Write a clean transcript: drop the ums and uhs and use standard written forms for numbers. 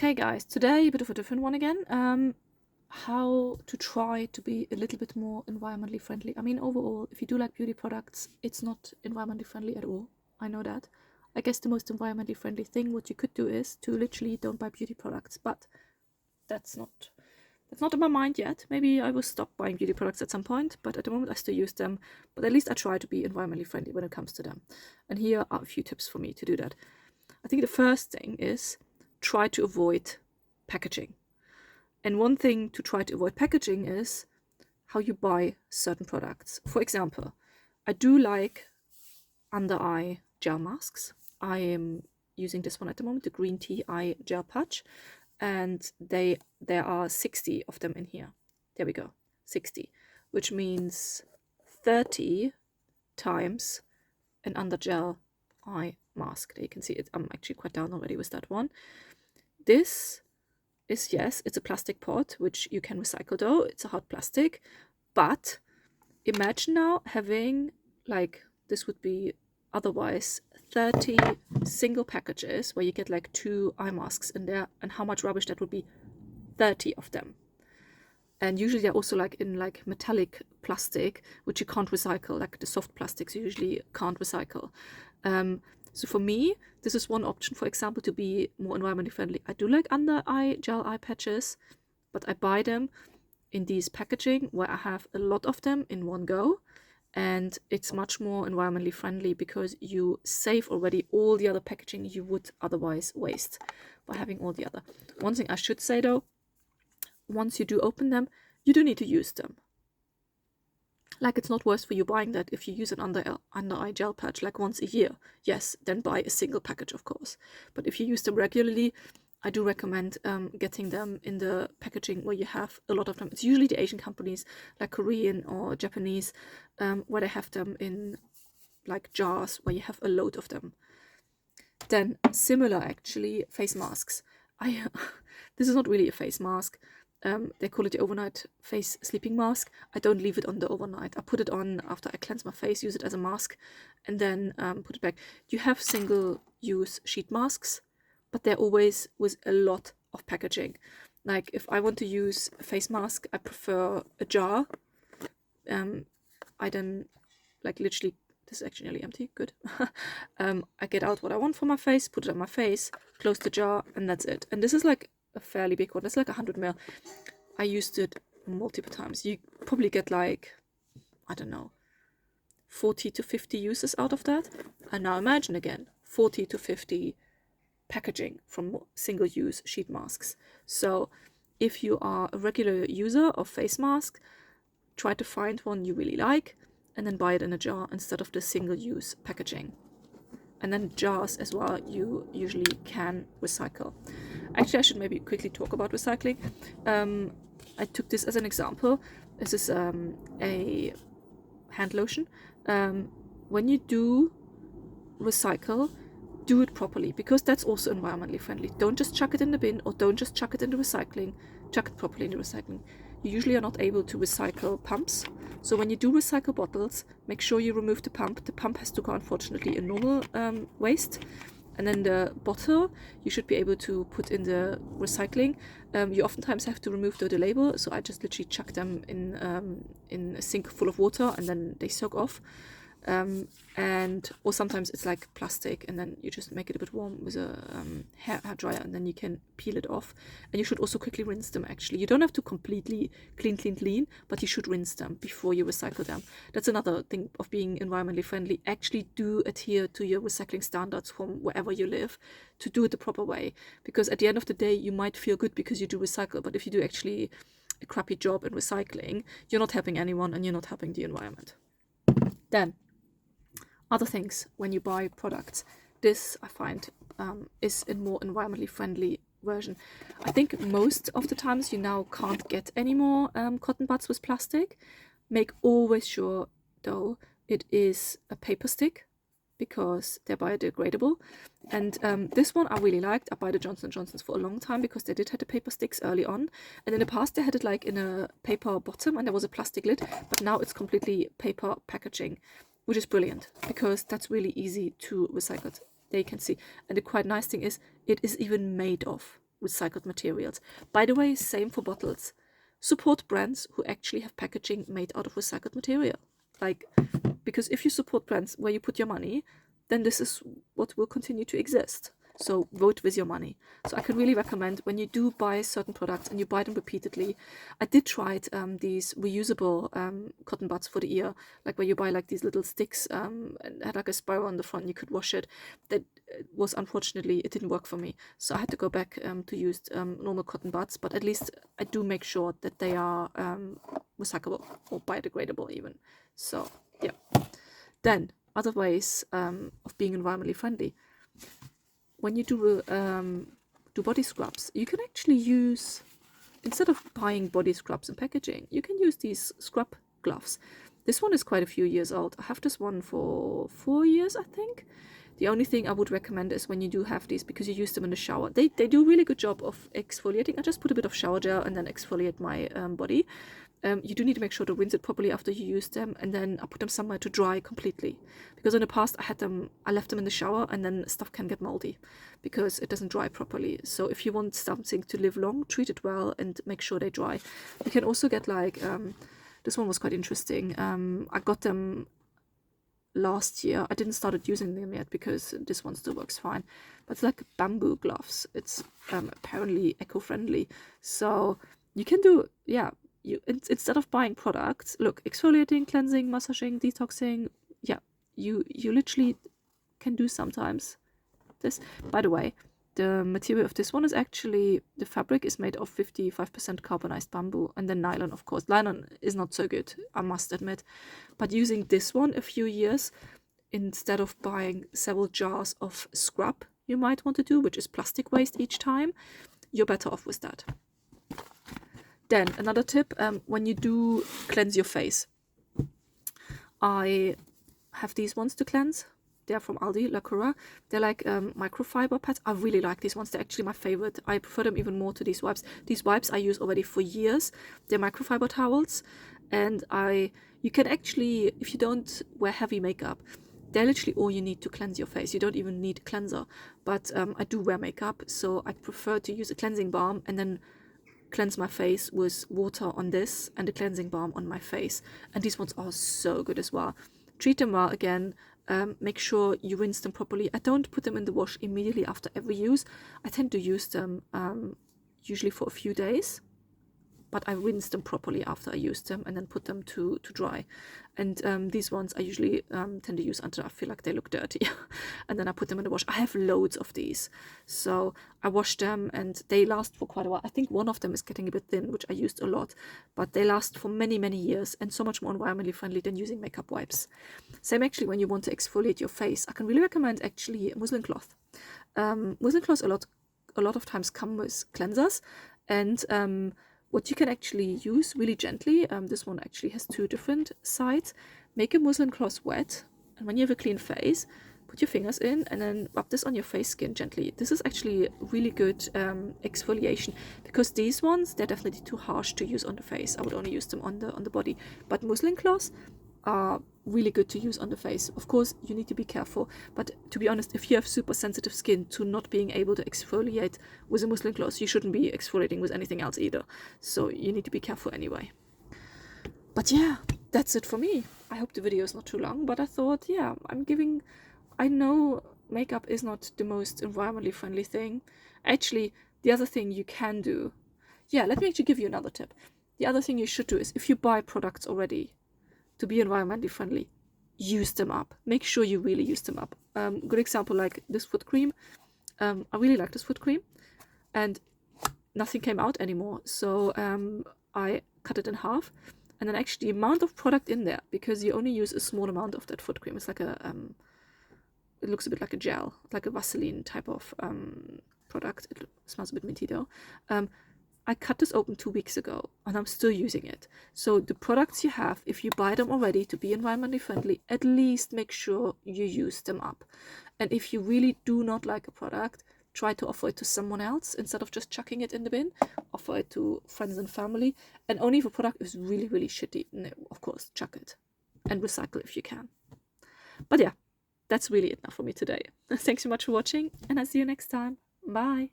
Okay guys, today a bit of a different one again. How to try to be a little bit more environmentally friendly. I mean, overall, if you do like beauty products, it's not environmentally friendly at all. I know that. I guess the most environmentally friendly thing what you could do is to literally don't buy beauty products, but that's not in my mind yet. Maybe I will stop buying beauty products at some point, but at the moment I still use them. But at least I try to be environmentally friendly when it comes to them. And here are a few tips for me to do that. I think the first thing is try to avoid packaging. And one thing to try to avoid packaging is how you buy certain products. For example, I do like under eye gel masks. I am using this one at the moment, the green tea eye gel patch, and there are 60 of them in here. There we go, 60, which means 30 times an under gel eye mask. There you can see it. I'm actually quite down already with that one. This is, yes, it's a plastic pot, which you can recycle though. It's a hard plastic. But imagine now having, like, this would be otherwise 30 single packages where you get like 2 eye masks in there, and how much rubbish that would be. 30 of them. And usually they're also like in like metallic plastic, which you can't recycle. Like the soft plastics you usually can't recycle. So for me, this is one option, for example, to be more environmentally friendly. I do like under eye gel eye patches, but I buy them in these packaging where I have a lot of them in one go. And it's much more environmentally friendly because you save already all the other packaging you would otherwise waste by having all the other. One thing I should say though, once you do open them, you do need to use them. Like, it's not worse for you buying that if you use an under eye gel patch like once a year. Yes, then buy a single package, of course. But if you use them regularly, I do recommend getting them in the packaging where you have a lot of them. It's usually the Asian companies like Korean or Japanese where they have them in like jars where you have a load of them. Then similar actually face masks. This is not really a face mask. They call it the overnight face sleeping mask. I don't leave it on the overnight. I put it on after I cleanse my face, use it as a mask, and then put it back. You have single-use sheet masks, but they're always with a lot of packaging. Like if I want to use a face mask, I prefer a jar. I then like literally, this is actually nearly empty, good. I get out what I want for my face, put it on my face, close the jar, and that's it. And this is like a fairly big one. It's like 100 ml. I used it multiple times. You probably get like, I don't know, 40 to 50 uses out of that. And now imagine again, 40 to 50 packaging from single-use sheet masks. So if you are a regular user of face mask, try to find one you really like and then buy it in a jar instead of the single-use packaging. And then jars as well, you usually can recycle. Actually, I should maybe quickly talk about recycling. I took this as an example. This is a hand lotion. When you do recycle, do it properly, because that's also environmentally friendly. Don't just chuck it in the bin, or don't just chuck it in the recycling. Chuck it properly in the recycling. You usually are not able to recycle pumps. So when you do recycle bottles, make sure you remove the pump. The pump has to go, unfortunately, in normal waste. And then the bottle, you should be able to put in the recycling. You oftentimes have to remove the label, so I just literally chuck them in a sink full of water, and then they soak off. Or sometimes it's like plastic, and then you just make it a bit warm with a hair dryer, and then you can peel it off. And you should also quickly rinse them. Actually, you don't have to completely clean, but you should rinse them before you recycle them. That's another thing of being environmentally friendly. Actually do adhere to your recycling standards from wherever you live, to do it the proper way, because at the end of the day you might feel good because you do recycle, but if you do actually a crappy job in recycling, you're not helping anyone and you're not helping the environment. Then other things when you buy products, this I find is a more environmentally friendly version. I think most of the times you now can't get any more cotton buds with plastic. Make always sure though it is a paper stick, because they're biodegradable. And this one I really liked. I buy the Johnson & Johnson's for a long time because they did have the paper sticks early on, and in the past they had it like in a paper bottom and there was a plastic lid, but now it's completely paper packaging, which is brilliant because that's really easy to recycle. There you can see. And the quite nice thing is it is even made of recycled materials. By the way, same for bottles. Support brands who actually have packaging made out of recycled material. Like, because if you support brands where you put your money, then this is what will continue to exist. So vote with your money. So I can really recommend, when you do buy certain products and you buy them repeatedly. I did try it, these reusable cotton buds for the ear, like where you buy like these little sticks and had like a spiral on the front, you could wash it. That was, unfortunately, it didn't work for me. So I had to go back to use normal cotton buds, but at least I do make sure that they are recyclable or biodegradable even. So yeah. Then other ways of being environmentally friendly. When you do body scrubs, you can actually use, instead of buying body scrubs and packaging, you can use these scrub gloves. This one is quite a few years old. I have this one for 4 years, I think. The only thing I would recommend is when you do have these, because you use them in the shower, they do a really good job of exfoliating. I just put a bit of shower gel and then exfoliate my body. You do need to make sure to rinse it properly after you use them, and then I put them somewhere to dry completely. Because in the past I left them in the shower, and then stuff can get moldy because it doesn't dry properly. So if you want something to live long, treat it well and make sure they dry. You can also get like, this one was quite interesting. I got them last year. I didn't start using them yet because this one still works fine. But it's like bamboo gloves. It's apparently eco-friendly. So you can do, yeah, instead of buying products, look, exfoliating, cleansing, massaging, detoxing, yeah, you literally can do sometimes this. By the way, the material of this one is actually, the fabric is made of 55% carbonized bamboo, and then nylon, of course. Nylon is not so good, I must admit. But using this one a few years, instead of buying several jars of scrub you might want to do, which is plastic waste each time, you're better off with that. Then another tip, when you do cleanse your face, I have these ones to cleanse. They're from Aldi, La Cura. They're like microfiber pads. I really like these ones. They're actually my favorite. I prefer them even more to these wipes. These wipes I use already for years. They're microfiber towels, and you can actually, if you don't wear heavy makeup, they're literally all you need to cleanse your face. You don't even need a cleanser. But I do wear makeup, so I prefer to use a cleansing balm and then cleanse my face with water on this and a cleansing balm on my face. And these ones are so good as well. Treat them well again. Make sure you rinse them properly. I don't put them in the wash immediately after every use. I tend to use them usually for a few days, but I rinse them properly after I use them and then put them to dry. And these ones I usually tend to use until I feel like they look dirty. And then I put them in the wash. I have loads of these. So I wash them and they last for quite a while. I think one of them is getting a bit thin, which I used a lot. But they last for many, many years and so much more environmentally friendly than using makeup wipes. Same actually when you want to exfoliate your face. I can really recommend actually muslin cloth. Muslin cloths a lot of times come with cleansers. And what you can actually use really gently, this one actually has 2 different sides. Make a muslin cloth wet, and when you have a clean face, put your fingers in and then rub this on your face skin gently. This is actually really good exfoliation, because these ones, they're definitely too harsh to use on the face. I would only use them on the body. But muslin cloths are really good to use on the face. Of course, you need to be careful, but to be honest, if you have super sensitive skin to not being able to exfoliate with a muslin cloth, you shouldn't be exfoliating with anything else either. So you need to be careful anyway. But yeah, that's it for me. I hope the video is not too long, but I thought, yeah, I know makeup is not the most environmentally friendly thing. Actually, the other thing you can do, yeah, let me actually give you another tip. The other thing you should do is, if you buy products already to be environmentally friendly, use them up. Make sure you really use them up. Good example, like this foot cream. I really like this foot cream, and nothing came out anymore. So I cut it in half, and then actually the amount of product in there, because you only use a small amount of that foot cream. It's like it looks a bit like a gel, like a Vaseline type of product. It smells a bit minty though. I cut this open 2 weeks ago and I'm still using it. So the products you have, if you buy them already to be environmentally friendly, at least make sure you use them up. And if you really do not like a product, try to offer it to someone else instead of just chucking it in the bin. Offer it to friends and family. And only if a product is really, really shitty, no, of course, chuck it and recycle if you can. But yeah, that's really it now for me today. Thanks so much for watching, and I'll see you next time. Bye.